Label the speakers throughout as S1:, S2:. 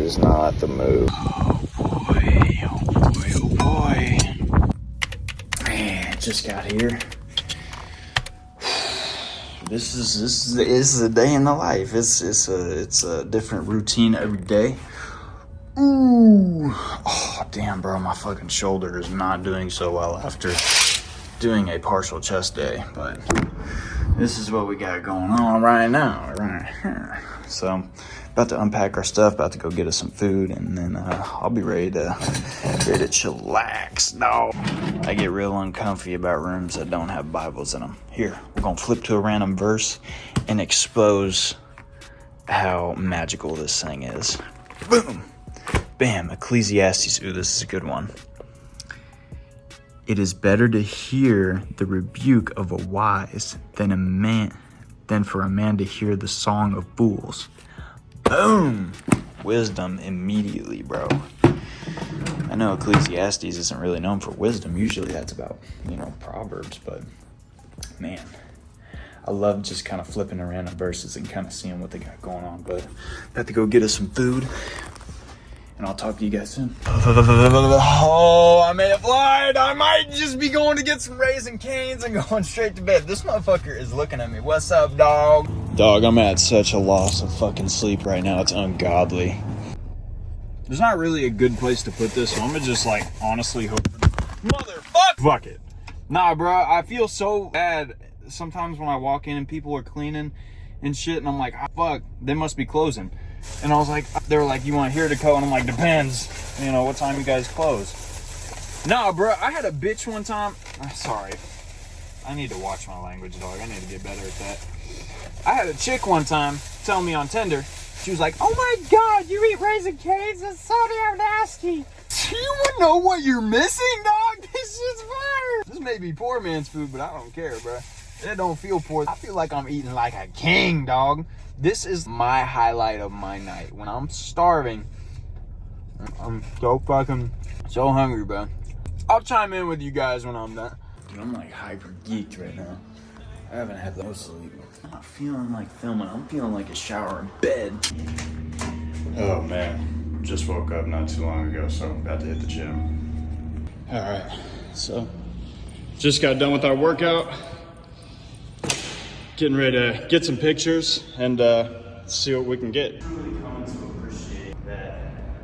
S1: is not the move. Oh boy, oh boy, oh boy. Man, just got here. This is a day in the life. It's a different routine every day. Ooh, oh damn, bro, my fucking shoulder is not doing so well after doing a partial chest day, but this is what we got going on right now, right here. So, about to unpack our stuff, about to go get us some food, and then I'll be ready to chillax. No, I get real uncomfy about rooms that don't have Bibles in them. Here, we're gonna flip to a random verse and expose how magical this thing is. Boom, bam, Ecclesiastes. Ooh, this is a good one. It is better to hear the rebuke of a wise than for a man to hear the song of fools. Boom! Wisdom immediately, bro. I know Ecclesiastes isn't really known for wisdom. Usually that's about, Proverbs, but man, I love just kind of flipping to random verses and kind of seeing what they got going on. But I have to go get us some food, and I'll talk to you guys soon. Oh, I may have lied. I might just be going to get some Raisin Canes and going straight to bed. This motherfucker is looking at me. What's up, dog? Dog, I'm at such a loss of fucking sleep right now. It's ungodly. There's not really a good place to put this, so I'm gonna just honestly hope. Motherfuck! Fuck it. Nah, bro, I feel so bad sometimes when I walk in and people are cleaning and shit, and I'm like, fuck, they must be closing. And I was like, they were like, you want here to go? And I'm like, depends, what time you guys close. Nah, bro, I had a bitch one time. Sorry. I need to watch my language, dog. I need to get better at that. I had a chick one time tell me on Tinder, she was like, oh my God, you eat Raisin Canes? That's so damn nasty. Do you want to know what you're missing, dog? This shit's fire. This may be poor man's food, but I don't care, bro. It don't feel poor. I feel like I'm eating like a king, dog. This is my highlight of my night. When I'm starving, I'm so hungry, bro. I'll chime in with you guys when I'm done. Dude, I'm hyper geeked right now. I haven't had no sleep. I'm not feeling like filming. I'm feeling like a shower in bed.
S2: Oh man, just woke up not too long ago, so about to hit the gym.
S1: All right, so just got done with our workout. Getting ready to get some pictures and see what we can get. I'm really coming to appreciate that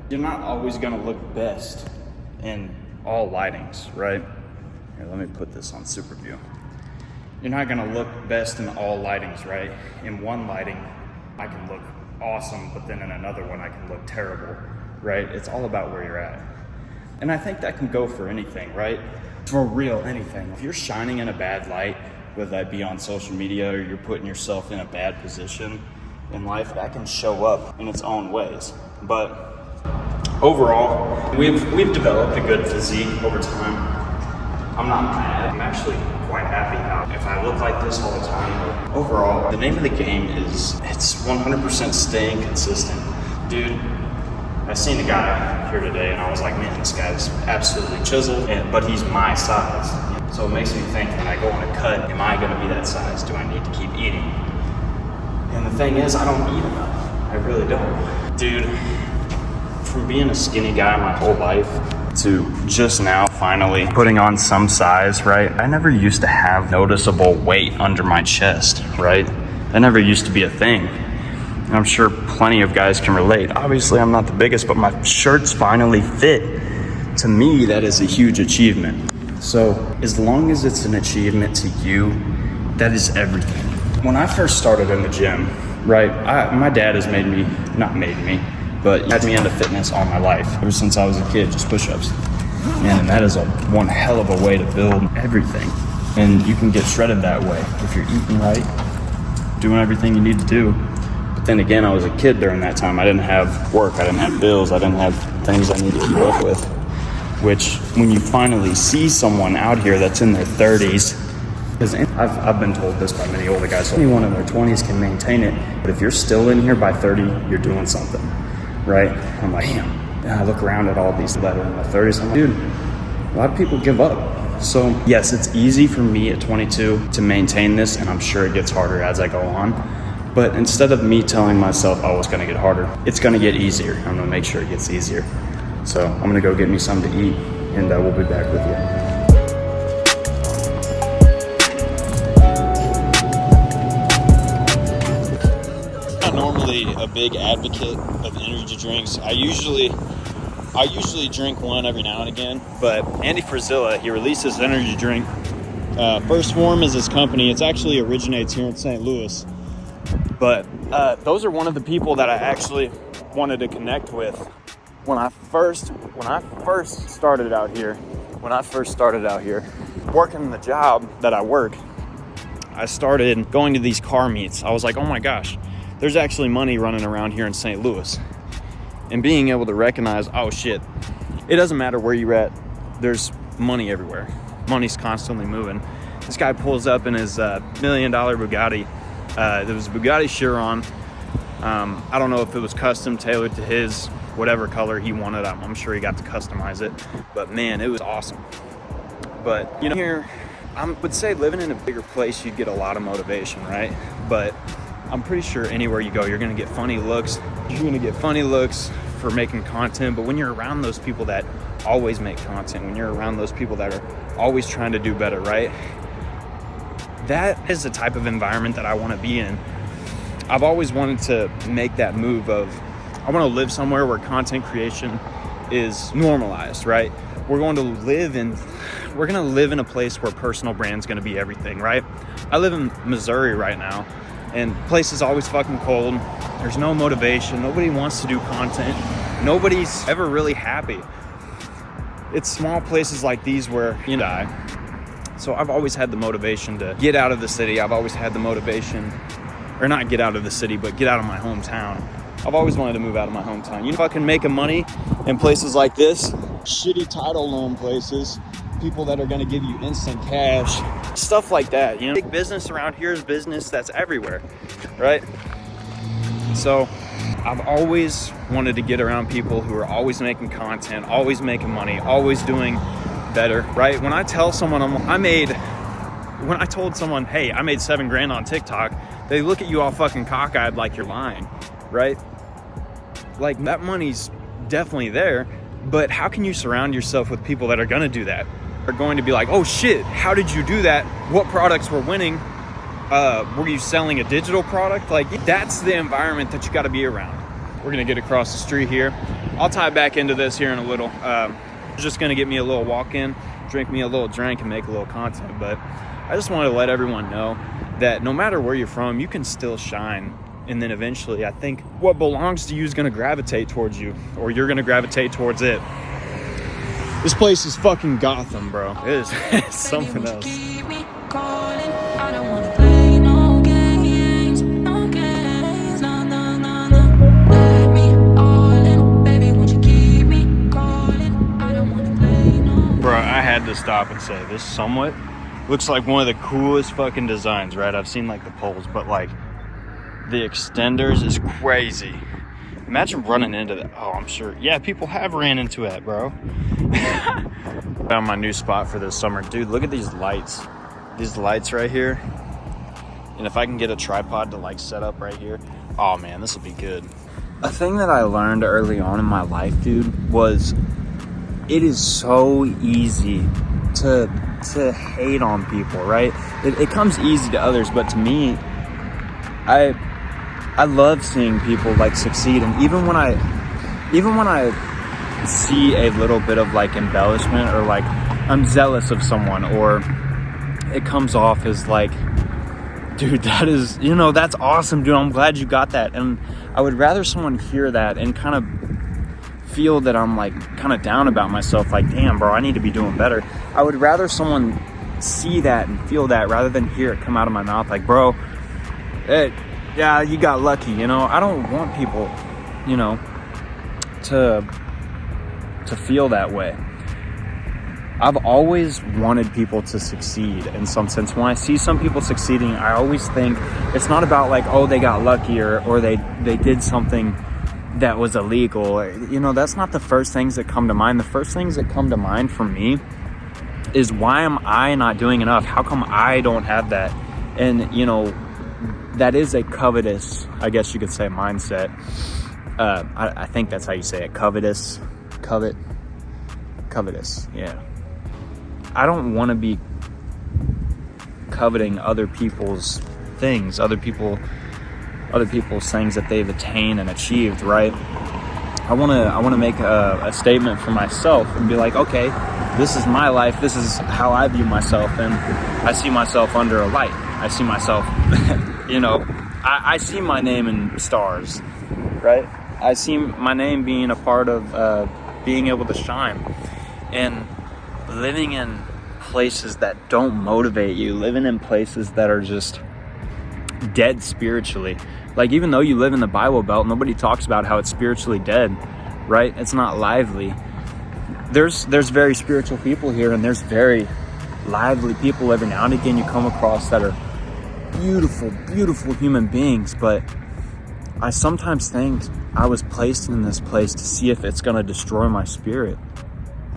S1: you're not always gonna look best in all lightings, right? Here, let me put this on super view. You're not gonna look best in all lightings, right? In one lighting, I can look awesome, but then in another one, I can look terrible, right? It's all about where you're at. And I think that can go for anything, right? For real, anything. If you're shining in a bad light, whether that be on social media or you're putting yourself in a bad position in life, that can show up in its own ways. But overall, we've developed a good physique over time. I'm not mad. I'm actually quite happy now. If I look like this all the time, overall, the name of the game is it's 100% staying consistent. Dude, I seen a guy here today and I was like, man, this guy's absolutely chiseled, but he's my size. So it makes me think, when I go on a cut, am I gonna be that size? Do I need to keep eating? And the thing is, I don't eat enough. I really don't. Dude, from being a skinny guy my whole life to just now finally putting on some size, right? I never used to have noticeable weight under my chest, right? That never used to be a thing. And I'm sure plenty of guys can relate. Obviously, I'm not the biggest, but my shirts finally fit. To me, that is a huge achievement. So as long as it's an achievement to you, that is everything. When I first started in the gym, right, my dad has but had me into fitness all my life. Ever since I was a kid, just push-ups. Man, and that is one hell of a way to build everything. And you can get shredded that way if you're eating right, doing everything you need to do. But then again, I was a kid during that time. I didn't have work, I didn't have bills, I didn't have things I needed to keep up with. Which, when you finally see someone out here that's in their 30s, because I've been told this by many older guys, anyone in their 20s can maintain it, but if you're still in here by 30, you're doing something, right? I'm like, damn. And I look around at all these that are in their 30s, I'm like, dude, a lot of people give up. So yes, it's easy for me at 22 to maintain this, and I'm sure it gets harder as I go on. But instead of me telling myself, oh, it's gonna get harder, it's gonna get easier. I'm gonna make sure it gets easier. So I'm gonna go get me something to eat, and we'll be back with you. Normally a big advocate of energy drinks. I usually drink one every now and again, but Andy Frisella, he releases energy drink. First Form is his company. It actually originates here in St. Louis, but those are one of the people that I actually wanted to connect with when I first started out here. Working the job that I work, I started going to these car meets. I was like, oh my gosh, there's actually money running around here in St. Louis. And being able to recognize, oh shit, it doesn't matter where you're at, there's money everywhere. Money's constantly moving. This guy pulls up in his $1 million Bugatti. It was a Bugatti Chiron. I don't know if it was custom tailored to his, whatever color he wanted. I'm sure he got to customize it. But man, it was awesome. But you know, here, I would say living in a bigger place, you'd get a lot of motivation, right? But I'm pretty sure anywhere you go, you're gonna get funny looks. You're gonna get funny looks for making content, but when you're around those people that always make content, when you're around those people that are always trying to do better, right? That is the type of environment that I wanna be in. I've always wanted to make that move of, I wanna live somewhere where content creation is normalized, right? We're gonna live in a place where personal brand's gonna be everything, right? I live in Missouri right now, and the place is always fucking cold. There's no motivation. Nobody wants to do content. Nobody's ever really happy. It's small places like these where you die. So I've always had the motivation to get out of the city. I've always had the motivation, or not get out of the city, but get out of my hometown. I've always wanted to move out of my hometown. You know, fucking making money in places like this, shitty title loan places, people that are gonna give you instant cash, stuff like that. You know, big business around here is business that's everywhere, right? So I've always wanted to get around people who are always making content, always making money, always doing better, right? When I tell someone when I told someone, hey, I made $7,000 on TikTok, they look at you all fucking cockeyed like you're lying, right? Like, that money's definitely there, but how can you surround yourself with people that are gonna do that? Are going to be like, oh shit, how did you do that? What products were winning? Were you selling a digital product? Like, that's the environment that you gotta be around. We're gonna get across the street here. I'll tie back into this here in a little. Just gonna get me a little walk in, drink me a little drink, and make a little content. But I just wanted to let everyone know that no matter where you're from, you can still shine. And then eventually, I think what belongs to you is gonna gravitate towards you, or you're gonna gravitate towards it. This place is fucking Gotham, bro. It is it's something else. Bro, I had to stop and say, this somewhat looks like one of the coolest fucking designs, right? I've seen like the poles, but like the extenders is crazy. Imagine running into that. Oh, I'm sure. Yeah, people have ran into that, bro. Found my new spot for this summer. Dude, look at these lights. These lights right here. And if I can get a tripod to like set up right here. Oh man, this will be good. A thing that I learned early on in my life, dude, was it is so easy to hate on people, right? It comes easy to others, but to me, I love seeing people like succeed. And even when I see a little bit of like embellishment, or like I'm zealous of someone, or it comes off as like, dude, that is, you know, that's awesome, dude, I'm glad you got that. And I would rather someone hear that and kind of feel that I'm like kind of down about myself, like, damn, bro, I need to be doing better. I would rather someone see that and feel that rather than hear it come out of my mouth like, bro, yeah, you got lucky, you know. I don't want people, you know, to feel that way. I've always wanted people to succeed in some sense. When I see some people succeeding, I always think it's not about like, oh, they got lucky, or they did something that was illegal. You know, that's not the first things that come to mind. The first things that come to mind for me is, why am I not doing enough? How come I don't have that? And, you know,
S3: that is a covetous, I guess you could say, mindset. I think that's how you say it. Covetous. Yeah. I don't want to be coveting other people's things, other people's things that they've attained and achieved, right? I want to make a statement for myself and be like, okay, this is my life. This is how I view myself, and I see myself under a light. I see myself, I see my name in stars, right? I see my name being a part of being able to shine, and living in places that don't motivate you, living in places that are just dead spiritually. Like, even though you live in the Bible Belt, nobody talks about how it's spiritually dead, right? It's not lively. There's very spiritual people here, and there's very lively people every now and again you come across that are beautiful human beings. But I sometimes think I was placed in this place to see if it's going to destroy my spirit,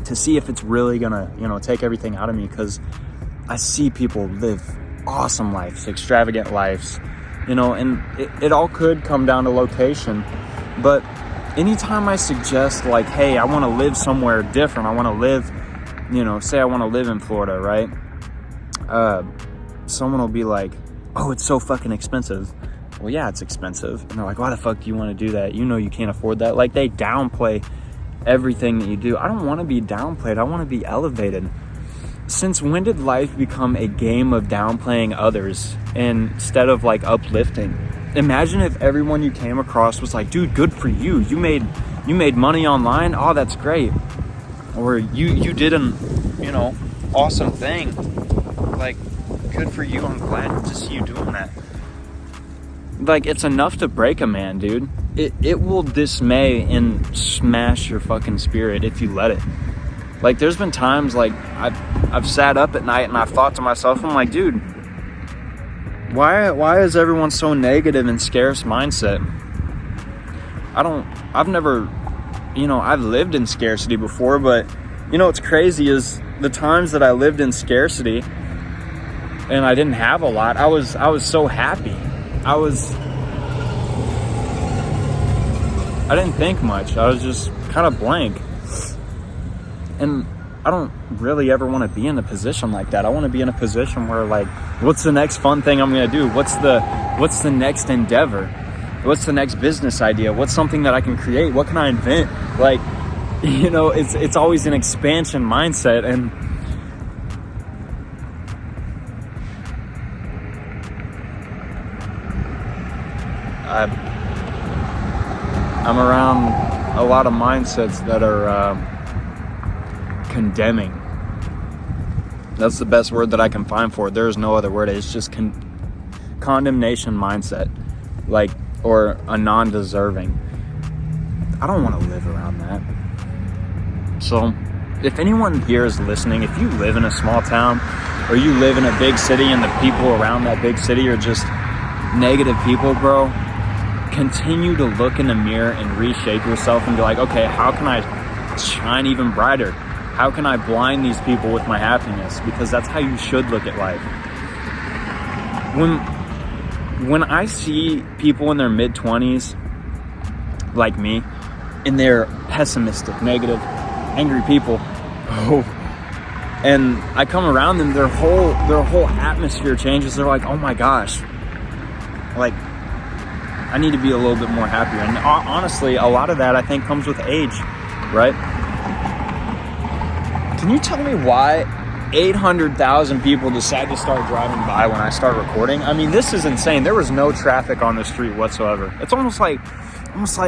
S3: to see if it's really going to, take everything out of me, because I see people live awesome lives, extravagant lives, and it all could come down to location. But anytime I suggest, like, hey, I want to live somewhere different, I want to live, say I want to live in Florida, right? Someone will be like, oh, it's so fucking expensive. Well, yeah, it's expensive. And they're like, why the fuck do you want to do that? You can't afford that. Like, they downplay everything that you do. I don't want to be downplayed. I want to be elevated. Since when did life become a game of downplaying others instead of like uplifting? Imagine if everyone you came across was like, dude, good for you. You made money online. Oh, that's great. Or you did an, awesome thing. Like, good for you. I'm glad to see you doing that. Like, it's enough to break a man, dude. It will dismay and smash your fucking spirit if you let it. Like, there's been times, like, I've sat up at night and I've thought to myself, I'm like, dude, why is everyone so negative and scarce mindset? I've never, I've lived in scarcity before, but, what's crazy is the times that I lived in scarcity and I didn't have a lot, I was so happy. I didn't think much. I was just kind of blank. And I don't really ever want to be in a position like that. I want to be in a position where, like, what's the next fun thing I'm going to do? What's the next endeavor? What's the next business idea? What's something that I can create? What can I invent? Like, it's always an expansion mindset. And I'm around a lot of mindsets that are condemning. That's the best word that I can find for it. There is no other word. It's just condemnation mindset, like, or a non-deserving. I don't want to live around that. So if anyone here is listening, if you live in a small town or you live in a big city and the people around that big city are just negative people, bro, continue to look in the mirror and reshape yourself and be like, okay, how can I shine even brighter? How can I blind these people with my happiness? Because that's how you should look at life. When I see people in their mid-20s, like me, and they're pessimistic, negative, angry people, and I come around them, their whole atmosphere changes. They're like, oh my gosh, like, I need to be a little bit more happier. And honestly, a lot of that I think comes with age, right? Can you tell me why 800,000 people decide to start driving by when I start recording? I mean, this is insane. There was no traffic on the street whatsoever. It's almost like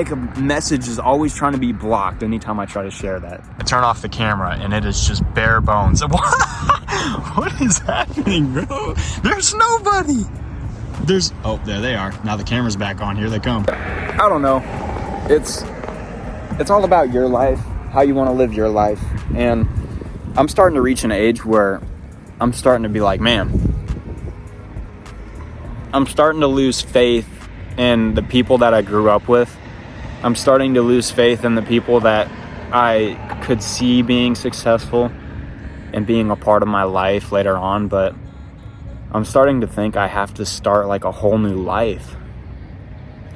S3: a message is always trying to be blocked anytime I try to share that. I turn off the camera and it is just bare bones. What is happening, bro? There's nobody. Oh, there they are. Now the camera's back on. Here they come. I don't know. It's all about your life, how you want to live your life. And I'm starting to reach an age where I'm starting to be like, man, I'm starting to lose faith in the people that I grew up with. I'm starting to lose faith in the people that I could see being successful and being a part of my life later on. But I'm starting to think I have to start like a whole new life.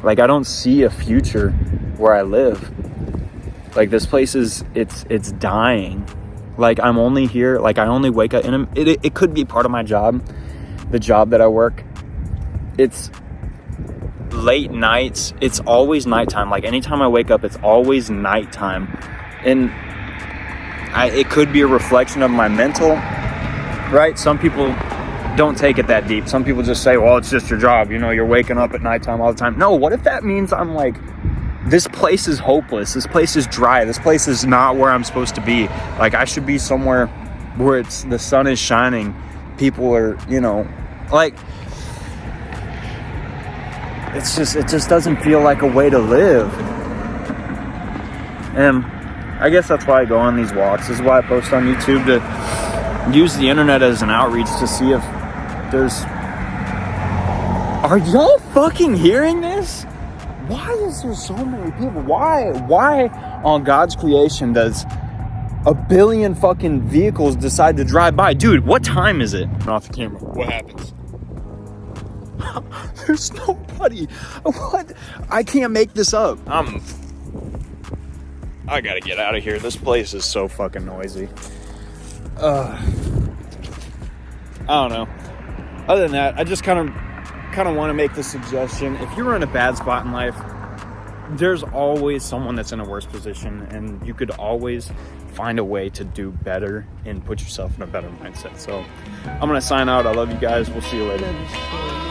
S3: Like, I don't see a future where I live. Like, this place it's dying. Like, I'm only here, like, I only wake up, and it could be part of my job, the job that I work. It's late nights. It's always nighttime. Like, anytime I wake up, it's always nighttime. And it could be a reflection of my mental, right? Some people don't take it that deep. Some people just say, well, it's just your job. You know, you're waking up at nighttime all the time. No, what if that means I'm like, this place is hopeless. This place is dry. This place is not where I'm supposed to be. Like, I should be somewhere where the sun is shining. People are, you know, like, it just doesn't feel like a way to live. And I guess that's why I go on these walks. This is why I post on YouTube, to use the internet as an outreach to see if there's... Are y'all fucking hearing this? Why is there so many people? Why on God's creation does a billion fucking vehicles decide to drive by? Dude, what time is it? Off the camera. What happens? There's nobody. What? I can't make this up. I gotta get out of here. This place is so fucking noisy. I don't know. Other than that, I just kind of want to make the suggestion. If you're in a bad spot in life, there's always someone that's in a worse position, and you could always find a way to do better and put yourself in a better mindset. So I'm gonna sign out. I love you guys. We'll see you later.